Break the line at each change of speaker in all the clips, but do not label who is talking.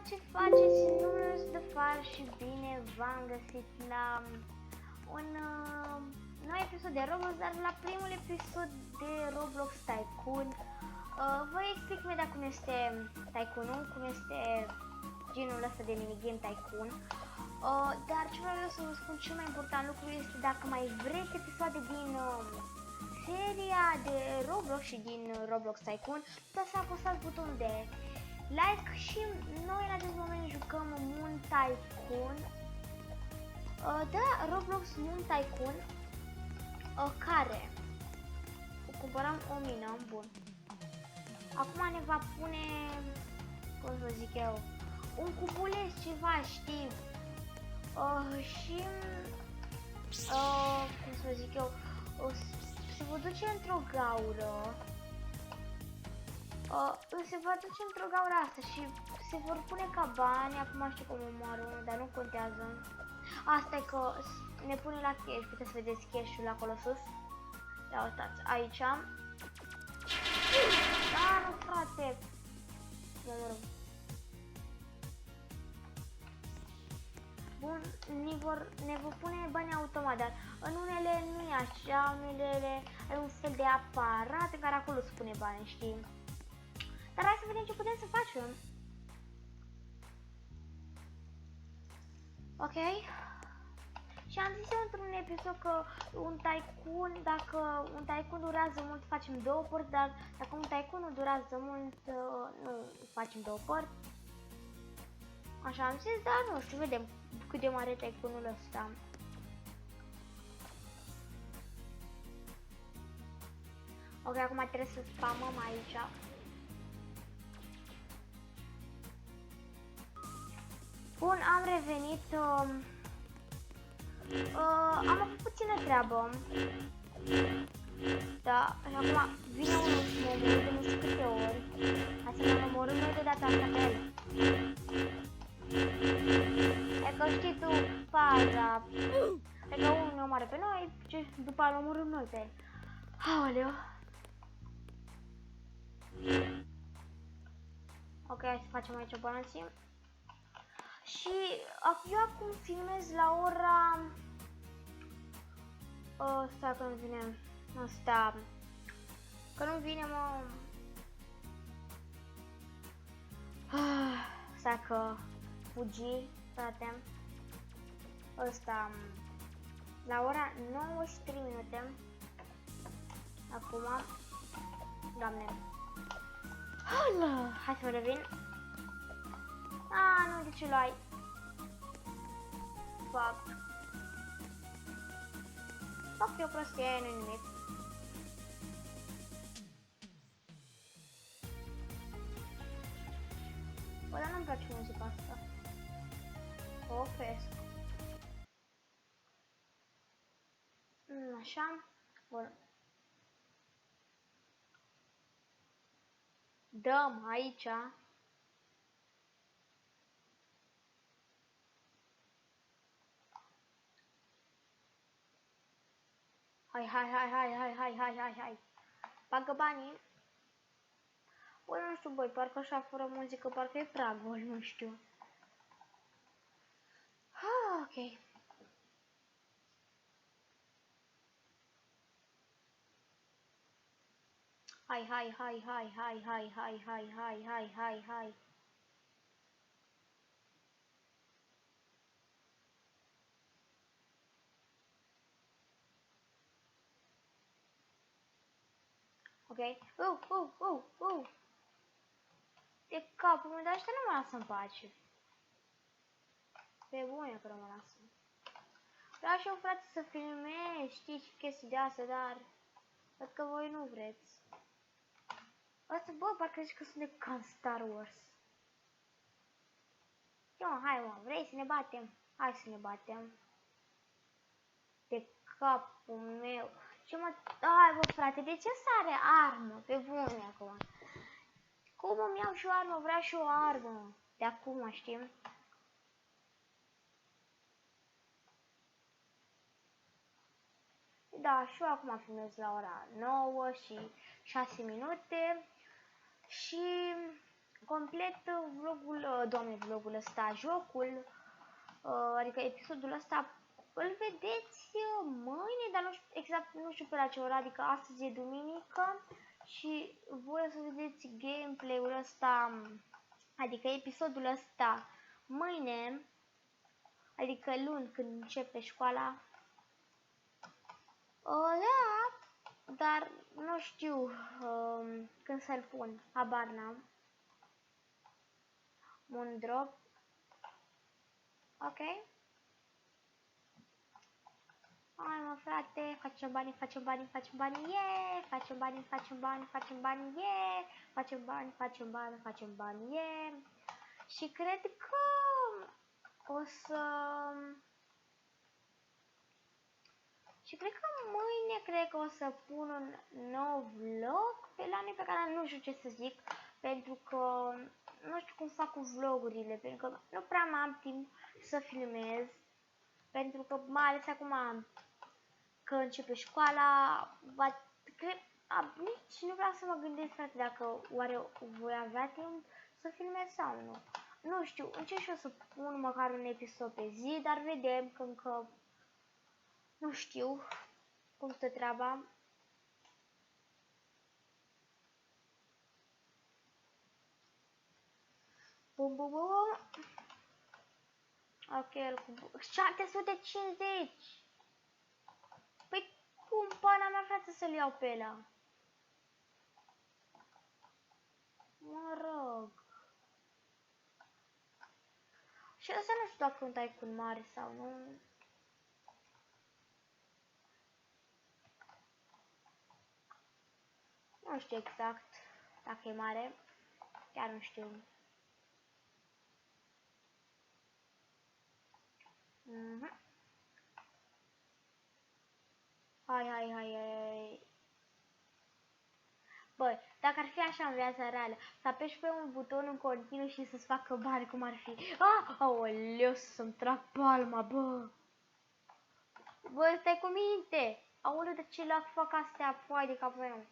ce faceți? Numele de far și bine v-am găsit la un nou episod de Roblox, dar la primul episod de Roblox Tycoon. Vă explic imediat cum este Tycoon-ul, cum este genul ăsta de minigame Tycoon. Dar ce vreau să vă spun, cel mai important lucru este dacă mai vreți episoade din seria de Roblox și din Roblox Tycoon, puteți să apăsați butonul de like și noi în acest moment jucăm Moon Tycoon. Da, Roblox Moon Tycoon, care cumpărăm o mină, bun. Acum ne va pune, cum să zic eu, un cubuleț, ceva, știi? Și, cum să zic eu, se va duce într-o gaură. Se va duce într-o gaură asta și se vor pune ca bani. Acum știu cum omoară, dar nu contează. Asta e că ne pune la cash, puteți să vedeți cash-ul acolo sus. Ia uitați, aici. Da, nu frate. Bun, ne vor pune bani automat, dar în unele nu e așa, în unele ai un fel de aparat în care acolo se pune bani, știi? Dar hai să vedem ce putem să facem. Ok. Și am zis eu într-un episod că un tycoon, dacă un tycoon durează mult, facem două părți, dar dacă un tycoon nu durează mult, nu facem două părți. Așa am zis, dar nu știu, vedem cât de mare tycoonul ăsta. Ok, acum trebuie să spamăm aici. Bun, am revenit. Am avut puțină treabă. Da, și acum vine unul și mă omoră de nu știu câte ori. Hai să ne omorâm noi de data asta pe el. E că știi tu faza. E că unul ne omoară pe noi, după aia îl omorâm noi pe el. Aoleu. Ok, hai să facem aici balanții. Și eu acum filmez la ora... stai că nu vine... Asta... Că nu vine, mă... Stai că... Fugi, frate. Ăsta... La ora 93 minute. Acum... Doamne. Hai să mă revin. Nu, de ce luai? Fuck. Fuck, eu prostie, nu-i nimic. Bă, dar nu-mi place muzica asta. O opresc. Așa. Bun. Dăm aici. Hai. Bagă banii. Bă, nu știu, băi, parcă așa fără muzică, parcă e prea gol, nu știu. Ok. Hai. Ok. De capul meu, dar ăștia nu mă lasă în pace. Pe bune că nu mă lasă. Vreau și eu, frate, să filmez, știi, chestii de astea, dar văd că voi nu vreți. Asta, bă, parcă zici că sunt de ca Star Wars. Hai, mă, vrei să ne batem? Hai să ne batem. De capul meu. Ce mă... Hai, bă, frate, de ce sare armă? Pe bune acum. Cum îmi iau și o armă? Vreau și o armă. De acum, știm? Da, și eu acum filmez la ora 9 și 6 minute. Și complet vlogul, doamne, vlogul ăsta, jocul, adică episodul ăsta, îl vedeți mâine, dar nu știu, exact, nu știu pe la ce oră, adică astăzi e duminică și voi o să vedeți gameplay-ul ăsta, adică episodul ăsta mâine, adică luni când începe școala. Da, dar nu știu când să-l pun, habar n-am. Un drop. Ok. Hai mă frate, facem bani, facem bani, facem bani, yeah! Facem bani, facem bani, facem bani, yeah! Facem bani, facem bani, facem bani, yeah! Și cred că o să... Și cred că mâine, cred că o să pun un nou vlog pe la noi pe care nu știu ce să zic, pentru că nu știu cum fac cu vlogurile, pentru că nu prea mai am timp să filmez, pentru că mai ales acum că începe școala, nici nu vreau să mă gândesc, frate, dacă oare voi avea timp să filmez sau nu. Nu știu, încerc și eu să pun măcar un episod pe zi, dar vedem că încă nu știu cum stă treaba. Bum, bum, bum. Ok, 750. Păi cum pana mea, frate, să-l iau pe ăla? Mă rog. Și ăsta nu știu dacă un Tycoon mare sau nu. Nu știu exact dacă e mare. Chiar nu știu. Hai, hai, hai, hai. Băi, dacă ar fi așa în viața reală, să apeși pe un buton în continuu și să-ți facă bani, cum ar fi? Aoleu, să-mi trag palma, bă! Bă, stai cu minte! Aoleu, de ce lac fac astea, foai de capul meu?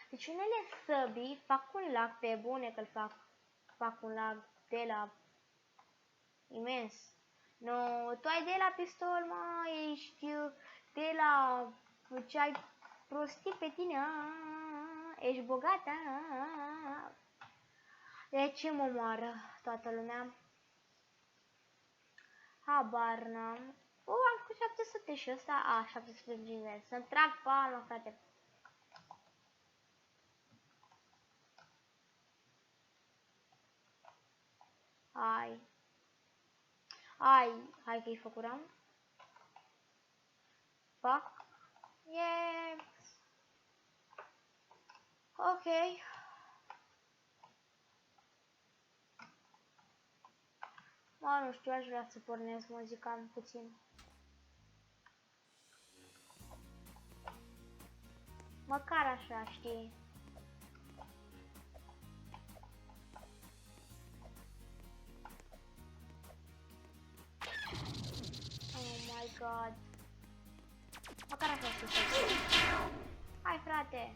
Deci unele săbii fac un lac pe bune că-l fac un lac de la imens. No, tu ai de la pistol, mă, ești de la ce ai prostit pe tine, ești bogată. De ce mă moară toată lumea? Habar n-am. Am făcut 700 și ăsta, 700 de nivel. Să-mi trag palma, frate. Hai că-i făcuram. Fac. Yeah. Ok. Mă, nu știu, aș vrea să pornesc muzica puțin. Măcar așa, știi? Oh my god. Măcar așa să fac. Hai, frate.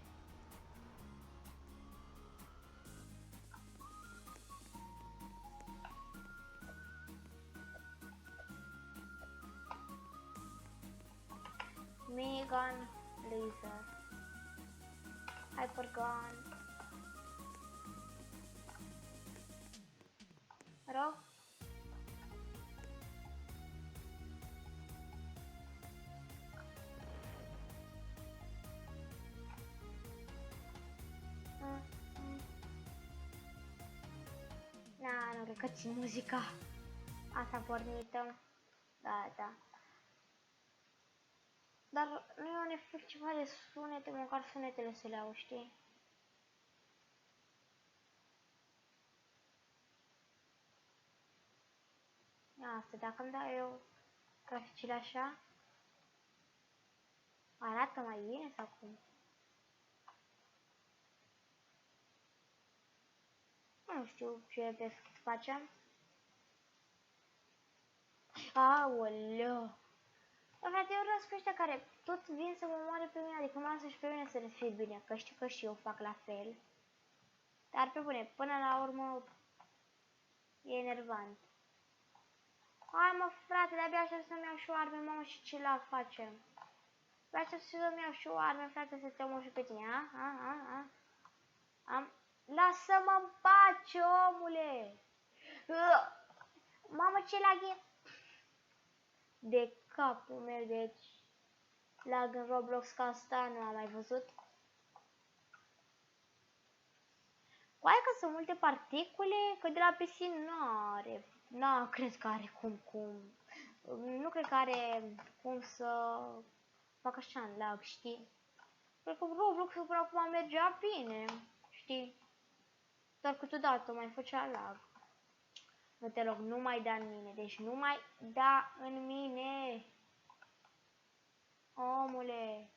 Minigun, laser, hypergun. Rog. Nu cred că țin muzica. Asta pornită. Da. Dar nu e un efect ceva de sunete, măcar sunetele să le au, știi? Asta, dacă îmi dau eu graficile așa, arată mai bine sau cum? Nu știu ce efect facem. Aoleu! Frate, eu vreau să ăștia care tot vin să mă moare pe mine, adică mă lasă și pe mine să le fie bine, că știu că și eu fac la fel. Dar pe bune, până la urmă, E enervant. Hai mă frate, de-abia aștept să-mi iau și o arme, mamă, și ce lag facem? De-abia aștept să-mi iau și o arme, frate, să te omor și pe tine, Lasă-mă în pace, omule! Mamă, ce lag e! De capul meu, deci... Lag în Roblox ca asta, nu am mai văzut. Hai că sunt multe particule, că de la PC nu are. Cred că are cum. Nu cred că are cum să fac așa în lag, știi? Cred că Roblox-ul până acum mergea bine, știi? Doar câteodată mai făcea lag. Nu te rog, nu mai da în mine, deci nu mai da în mine. Omule,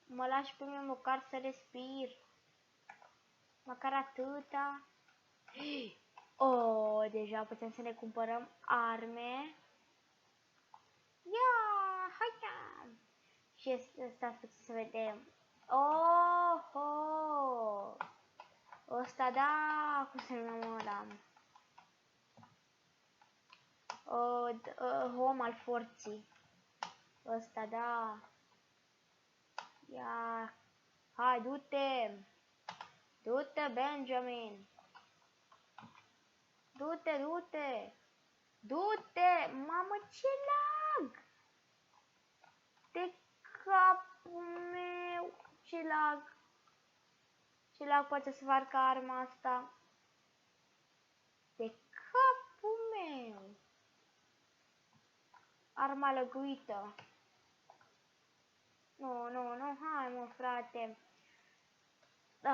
mă lași pe mine măcar să respir. Măcar atâta. Oh, deja putem să ne cumpărăm arme. Ia, haia! Și stați puțin să vedem. Oh! Ăsta da, cum se numește ăla? Home al forții. Ăsta da. Ia, hai, du-te! Du-te, Benjamin! Du-te, du-te! Du-te! Mamă, ce lag! De capul meu! Ce lag! Ce lag poate să facă arma asta? De capul meu! Arma lăguită! Nu, hai mă, frate! Da.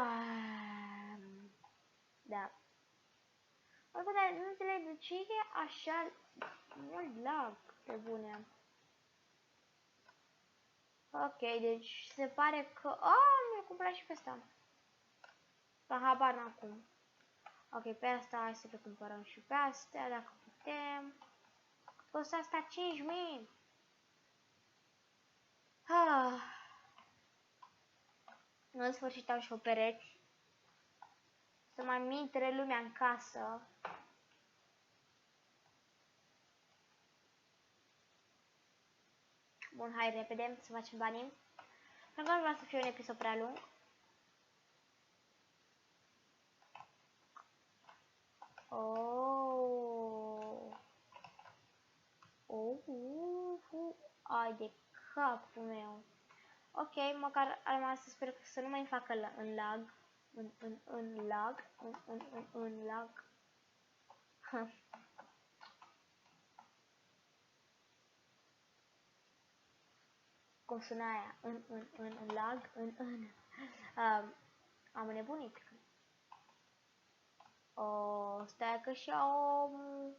Dar nu înțeleg de ce e așa mult lag, pe bune. Ok, deci se pare că... mi-l cumpărat și pe asta. Că habar n-am cum. Ok, pe asta hai să le cumpărăm și pe astea, dacă putem. Costă asta 5.000. În sfârșit am și o pereți. Să mai mintre lumea în casă. Bun, hai repede să facem banii. Pentru că nu vreau să fie un episod prea lung. Ai de capul meu. Ok, măcar am să sper să nu mai facă în lag. În lag. Cum sună aia? În lag. Am nebunit. Stai că și-a omul.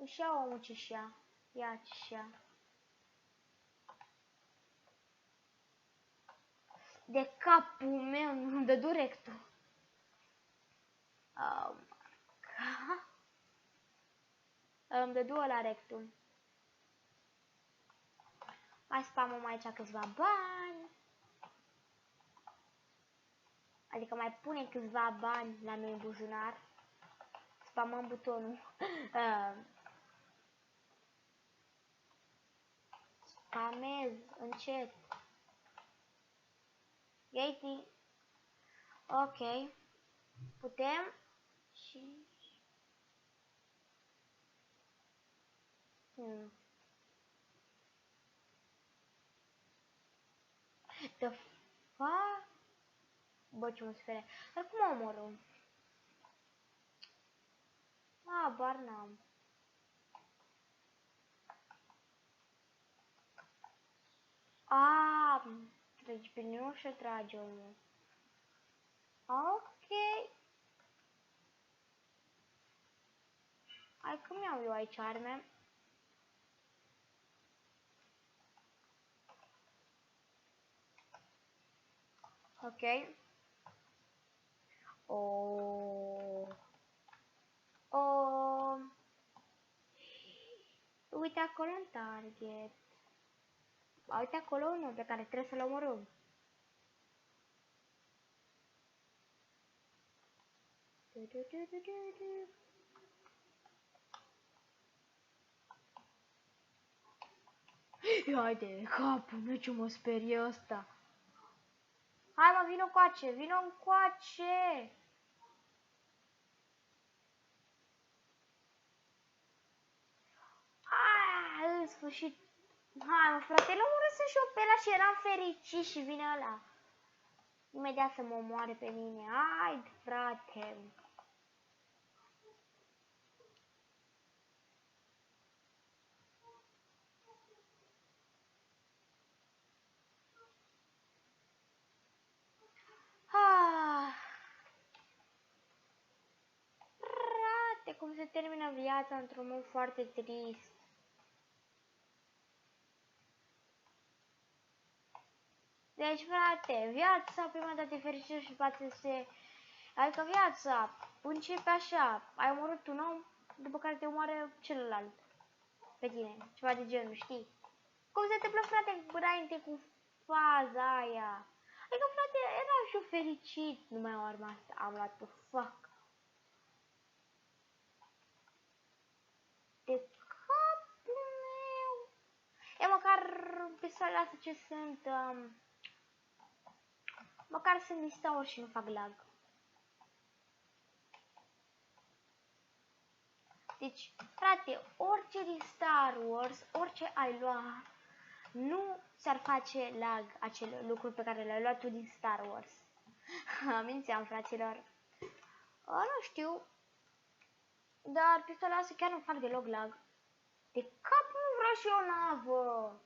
Și-a omul ce și-a. Ia ce și-a. De capul meu nu-mi dă directul. Îmi dă două la rectul. Mai spamăm aici câțiva bani. Adică mai punem câțiva bani la noi în buzunar. Spamăm butonul. Spamez încet. Gati. Ok. Putem și... The fuck? Bă, ce mă sperie. Dar cum omorul? Bar n-am. Treci pe nu și trage omul. Ok. Hai că mi-au eu aici arme. Ok. Uite acolo un target. Uite acolo unul pe care trebuie să-l omorâm. Haide, capul meu ce mă sperie ăsta. Hai mă, vino coace, vino încoace. Hai, în sfârșit. Hai mă, frate, lămură și eu pe ăla și eram fericit și vine ăla. Imediat să mă omoare pe mine. Hai, frate. Frate, cum se termină viața într-un mod foarte trist. Deci, frate, viața prima dată e fericită și poate se... Adică viața începe așa, ai omorât un om, după care te omoară celălalt pe tine, ceva de genul, știi? Cum se întâmplă, frate, înainte cu faza aia? Adică, frate, eram și eu fericit, nu mai am rămas, am luat-o, fuck. De capul meu! E, măcar pistoalele astea ce sunt, măcar sunt distauri și nu fac lag. Deci, frate, orice din Star Wars, orice ai lua, nu ți-ar face lag acele lucruri pe care le-ai luat tu din Star Wars. Mințeam, fraților. Nu știu, dar pistoalele astea chiar nu fac deloc lag. De cap nu vreau și eu navă.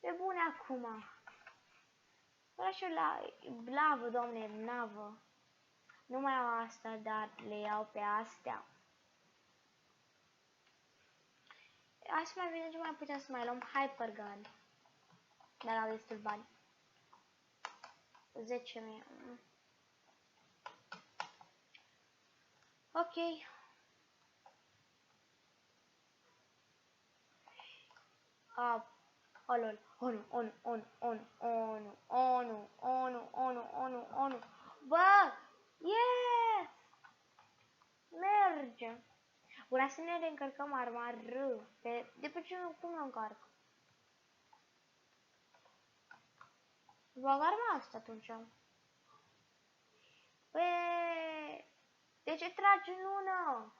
Pe bune acum. Vreau și eu la blavă, doamne, navă. Nu mai au asta, dar le iau pe astea. Hai să mai vedem ce mai putem să mai luăm. Hypergun. Dar au destul bani. 10.000. Ok. Lol. Onu. Bă! Yes! Merge! Vreau să ne reîncărcăm arma R. De pe ce nu? Cum o încarc? Bag arma asta atunci. Băi! De ce tragi în lună?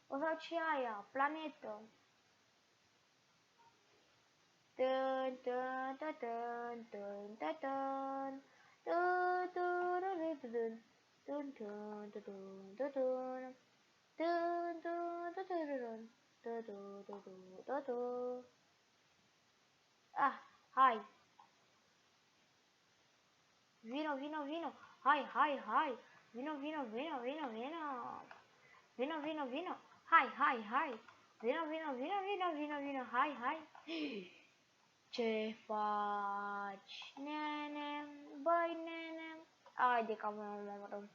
O sau ce aia? Planetă. Dun dun dun dun dun dun dun. Dun dun dun dun dun dun dun dun dun. Dun dun dun dun dun dun dun dun dun. Hai. Vino. Hai. Vino. Vino. Hai. Vino. Hai. Ce faci? Nene, băi, nene. Ai de capul meu, mă rog.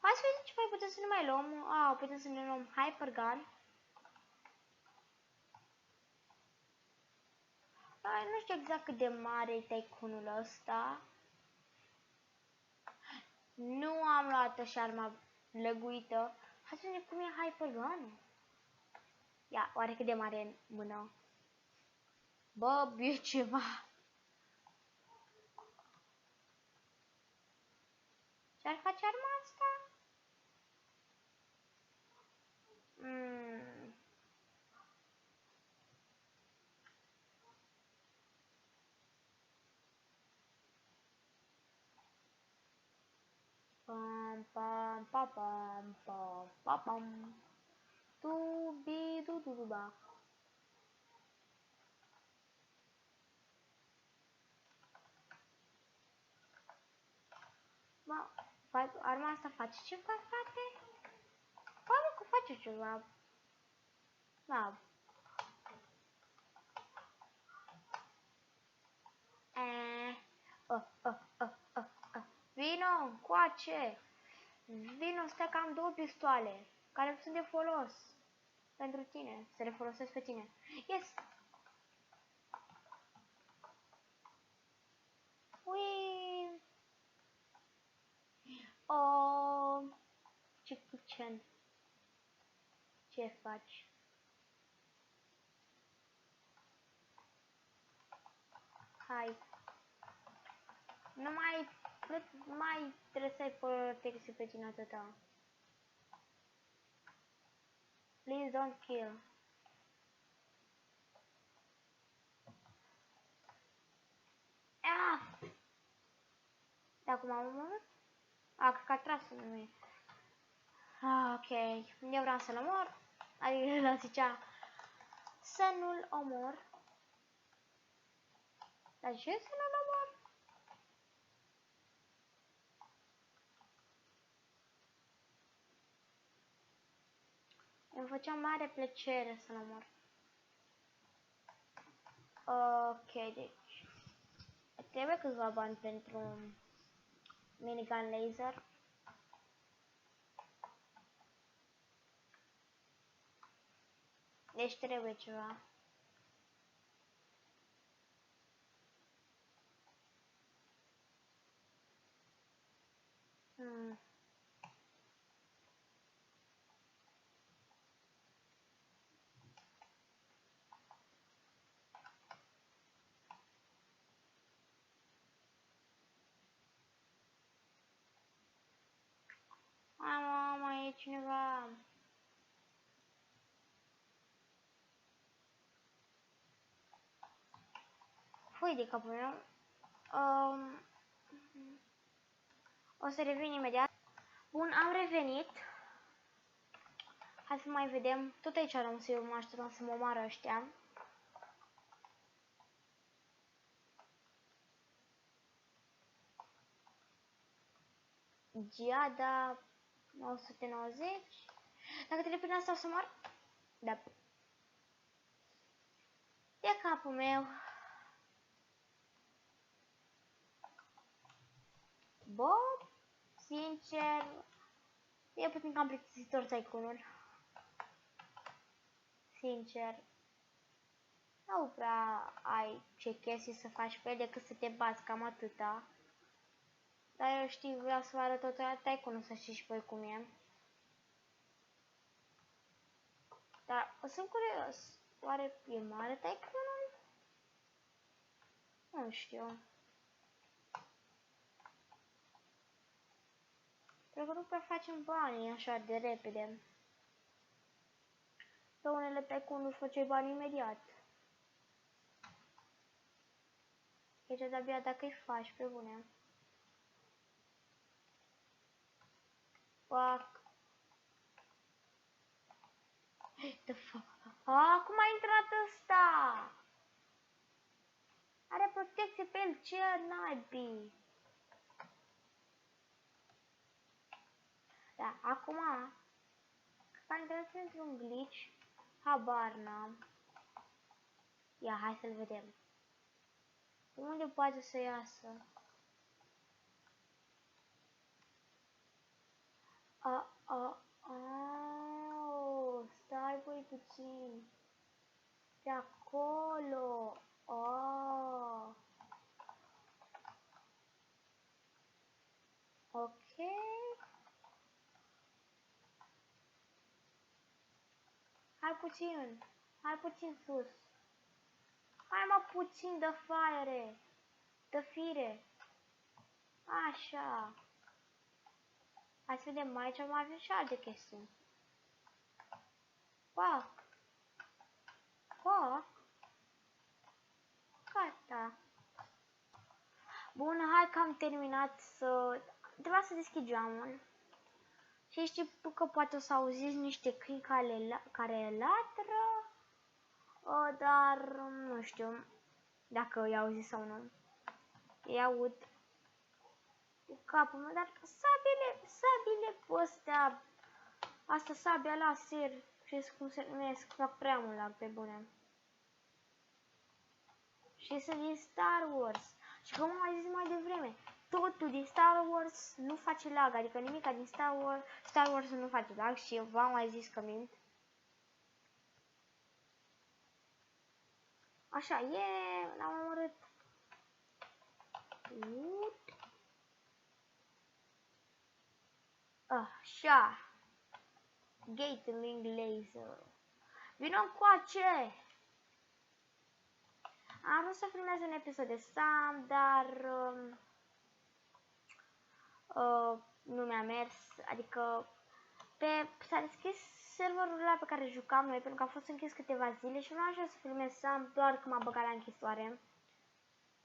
Hai să vedem ce mai putem să ne mai luăm. Putem să ne luăm Hypergun. Nu știu exact cât de mare e Tycoon-ul ăsta. Nu am luat așa arma lăguită. Hai să vedem cum e Hypergun-ul. Ia, oare cât de mare e în mână? Bă, e ceva. Ce-ar face arma asta? Pam. Du-bi-du-du-du-ba. Mă, arma asta face ceva, frate? Pare că face ceva. Da. Vino, încoace. Vino, stai că am 2 pistoale care sunt de folos pentru tine, să le folosesc pe tine. Yes! Ui! Chicken. Ce faci? Hai. Nu mai trebuie să ai protecție pe tine atâta. Please don't kill. Ah! De acum am omorât? Cred că a tras în mine. Ok. Eu vreau să-l omor. Adică el zicea să nu-l omor. Dar ce să nu-l omor? Îmi făcea mare plăcere să-l omor. Ok, deci trebuie câțiva bani pentru minigun laser. Deci trebuie ceva. Mai e cineva. Fui de capul meu. O să revin imediat. Bun, am revenit. Hai să mai vedem. Tot aici am să eu mă așteptam să mă omoară ăștia. Giada 990. Dacă trebuie asta o să mor? Da. De capul meu. Bă, sincer, e puțin cam plictisitor Tycoon-ul. Sincer. Nu prea ai ce chestii să faci pe el decât să te bați, cam atâta. Dar eu știu, vreau să vă arăt tot la Tycoon-ul, să știți și voi cum e. Dar sunt curios. Oare e mare Tycoon-ul? Nu știu. Cred că nu prea facem bani așa de repede. Pe unele Tycoon-uri făceai bani imediat. Deci de-abia dacă îi faci, pe bune. Fuck. The fuck? Cum a intrat ăsta? Are protecție pe el, ce naibii? Da, acum s-a intrat într-un glitch. Habar n-am. Ia, hai să-l vedem. Unde poate să iasă? Stai voi puțin. De acolo. Ok. Hai puțin sus. Hai mă puțin de fire. De fire. Așa. Hai să vedem, aici mai avem și alte chestiuni. Fuck. Gata. Bun, hai că am terminat să... Trebuia să deschid geamul. Și știu că poate o să auziți niște câini care latră, dar nu știu dacă îi auziți sau nu. Îi aud capul meu, dar sabile astea, asta sabia laser, știți cum se numesc, fac prea mult lag, pe bune. Și sunt din Star Wars. Și cum am mai zis mai devreme, totul din Star Wars nu face lag, adică nimica din Star Wars nu face lag și eu v-am mai zis că mint. Așa, l-am omorât. Așa. Gatling Laser. Vino încoace! Am vrut să filmez un episod de Sam, dar nu mi-a mers, adică s-a deschis serverul ăla pe care jucam noi, pentru că a fost închis câteva zile și nu așa să filmez Sam, doar că m-a băgat la închisoare.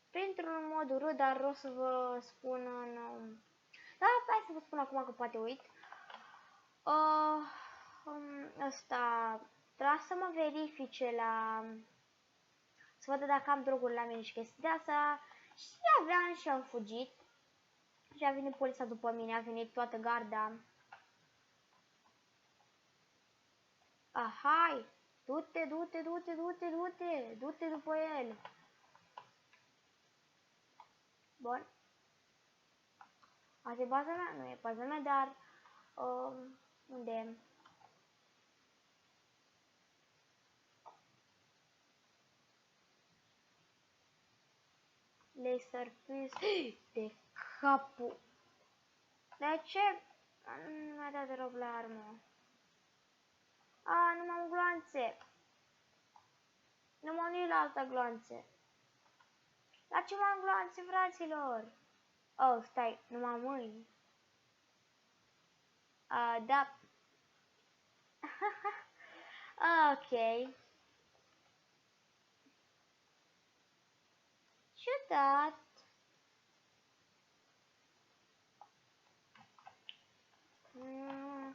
Printr-un mod urât, dar o să vă spun în... Da, hai să vă spun acum că poate uit. Ăsta, trebuia să mă verifice la... să văd dacă am droguri la mine și chestii de asta. Și aveam și am fugit. Și a venit poliția după mine, a venit toată garda. Hai! Du-te, du-te, du-te, du-te, du-te, du-te după el. Bun. Asta e baza mea? Nu e baza mea, dar... unde e? Laser Piece. De capul. De ce? Nu mi-a dat drop la armă. Nu m-am gloanțe. Nu m-am unit la alta gloanțe. La ce m-am gloanțe, fraților? Oh, stai, nu m-am mâini. Da. Ok. Ciudat.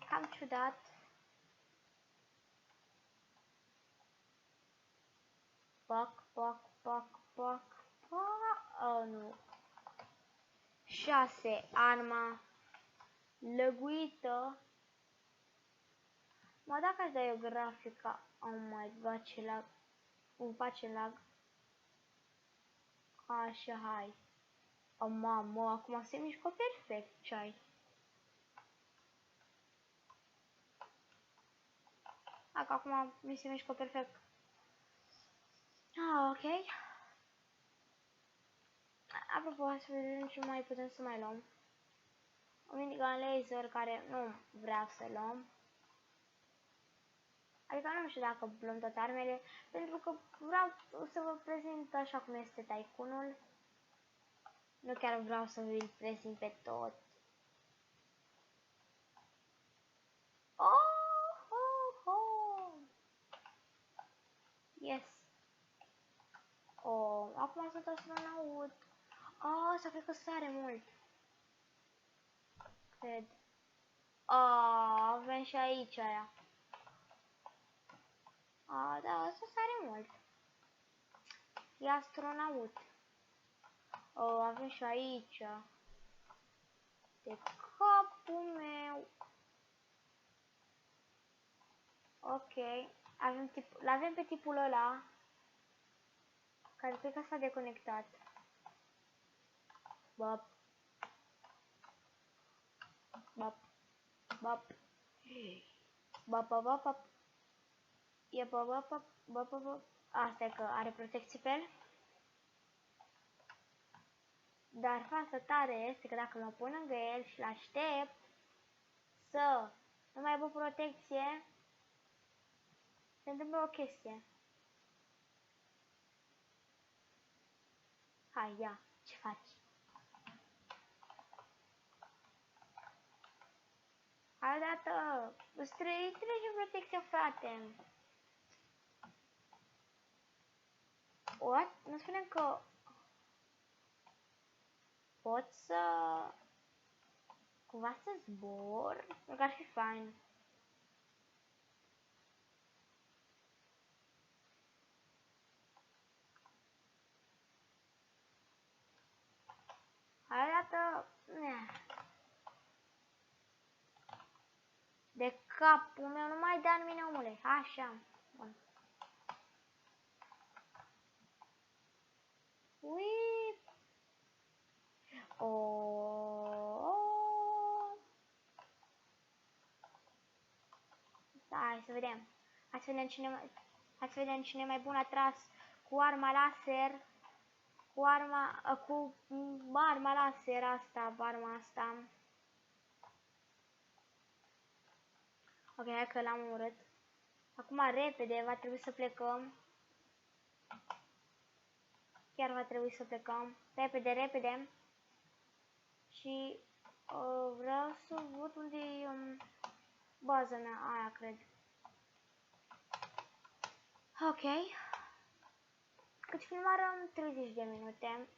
Cam ciudat. Pac, pac, pac, pac, pac. Oh, nu. 6. Arma lăguită. Mă, dacă aș da eu grafica. Oh my god, ce lag. Îmi face lag. Așa, hai. Oh, mamă, acum se mișcă perfect ce ai. Dacă acum mi se mișcă perfect. Ok. Apropo, hai să vedem ce mai putem să mai luăm. Un minigun laser care nu vreau să luăm. Adică nu știu dacă luăm toate armele, pentru că vreau să vă prezint așa cum este Tycoon-ul. Nu chiar vreau să vi-l prezint pe tot. Yes. Acum sunt astronaut. Să cred că sare mult. Cred. Avem și aici aia. Da, asta sare mult. E astronaut. Avem și aici. De capul meu. Ok. L-avem pe tipul ăla. Care cred că s-a deconectat. Bap. Bap. Bap. Bap, bap, bap, bap. E bap, bap, bap, bap, bap. Asta e că are protecție pe el. Dar fața tare este că dacă mă pun lângă el și l-aștept să nu mai aibă protecție, se întâmplă o chestie. Hai, ia, ce faci? Hai odată, îți trece protecția, frate. What? Nu spunem că pot să cumva să zbor? Pentru că ar fi fain. Hai odată. De capul meu, nu mai da în mine, omule. Așa. Bun. Ui. Hai să vedem. Hai să vedem cine e mai bun atras cu arma laser. Cu arma laser asta, arma asta. Ok, hai că l-am omorât. Acum repede va trebui să plecăm. Chiar va trebui să plecăm. Repede, repede. Și vreau să văd unde e baza mea. Aia, cred. Ok. Cât filmarăm? 30 de minute.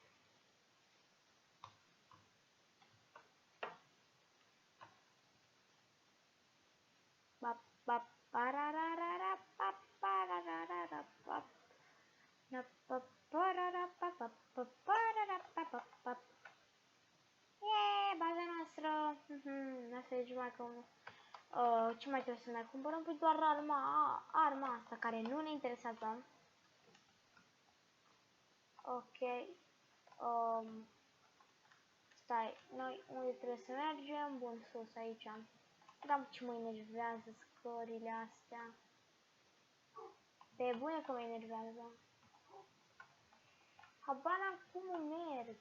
Baza noastră. Asta e mai că ce mai trebuie să mai cumpărăm? Păi doar arma asta care nu ne interesează. Ok. Stai, noi unde trebuie să mergem? Bun, sus, aici. Dar ce mă enervează scările astea. Pe bune că mă enervează. Habar n-am cum merg.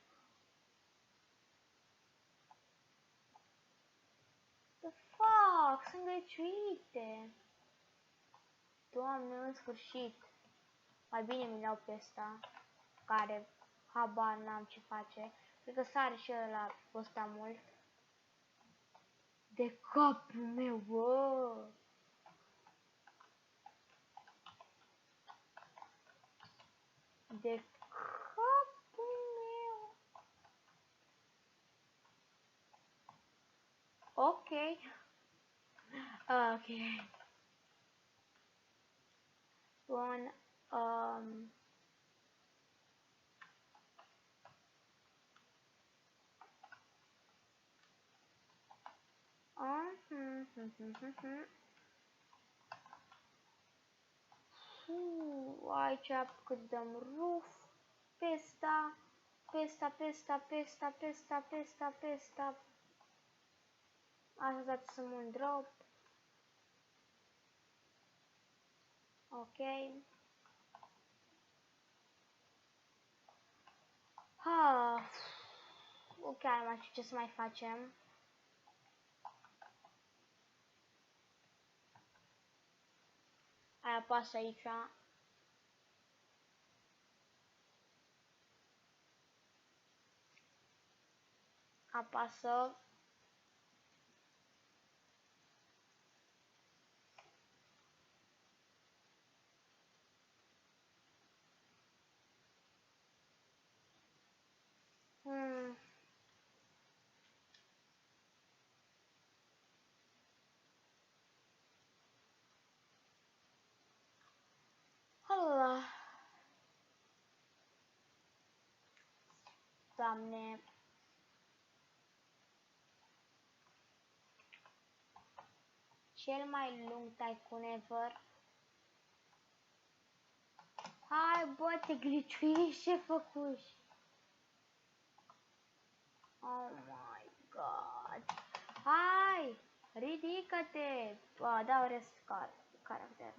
The fuck? Sunt grăciuite. Doamne, în sfârșit. Mai bine mi le-au pe ăsta. Care habar n-am ce face. Cred că sare și ăla ăsta mult. De capul meu, bă! De capul meu! Ok. Ok. Bun. Aici cât dăm roof. Pesta. Pesta, pesta, pesta, pesta, pesta, pesta. Asta dați să un drop. Ok. Ok, nu mai știu ce să mai facem. Aia apasă aici. Apasă. Doamne. Cel mai lung tycoon ever. Hai, bă, te gliciuiești, ce făcuși? Oh my god. Hai, ridică-te. Bă, dau rest caracter.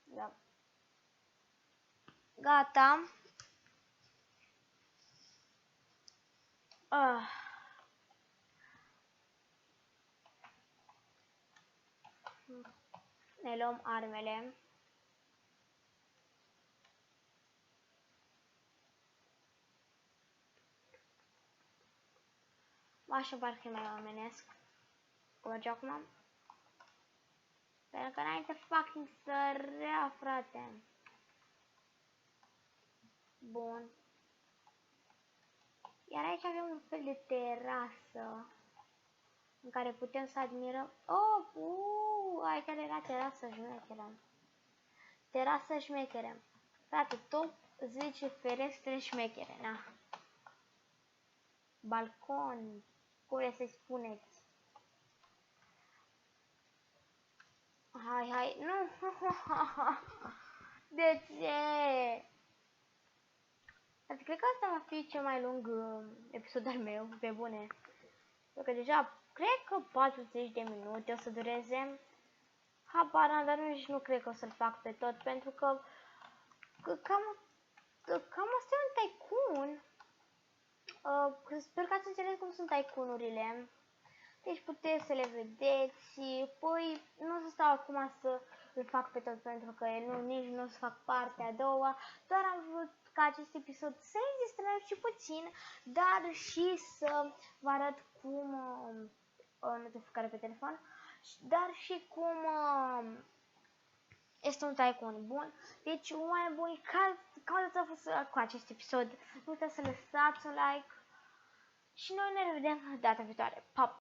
Da. Gata. Ne luăm armele. Așa parcă mai omenesc. Cum merge acum? Pentru că înainte fucking sărea, frate. Bun. Iar aici avem un fel de terasă în care putem să admirăm. Aici era terasă șmecheră. Terasă șmecheră. Frate, top 10 ferestre șmechere, na. Balcon, cum să-i spuneți. Hai, nu. De ce? Cred că asta va fi cel mai lung episod al meu, pe bune. Pentru că deja, cred că 40 de minute o să dureze. Habar n-am, dar nici nu cred că o să-l fac pe tot, pentru că cam asta e un tycoon. Sper că ați înțeles cum sunt tycoon-urile. Deci puteți să le vedeți. Păi nu o să stau acum să îl fac pe tot pentru că nici nu o să fac partea a doua. Doar am vrut ca acest episod să ne distrăm și puțin, dar și să vă arăt cum o notificare pe telefon, dar și cum este un tycoon bun. Deci oameni buni, ca a fost cu acest episod. Nu uitați să lăsați un like și noi ne revedem data viitoare. Pa!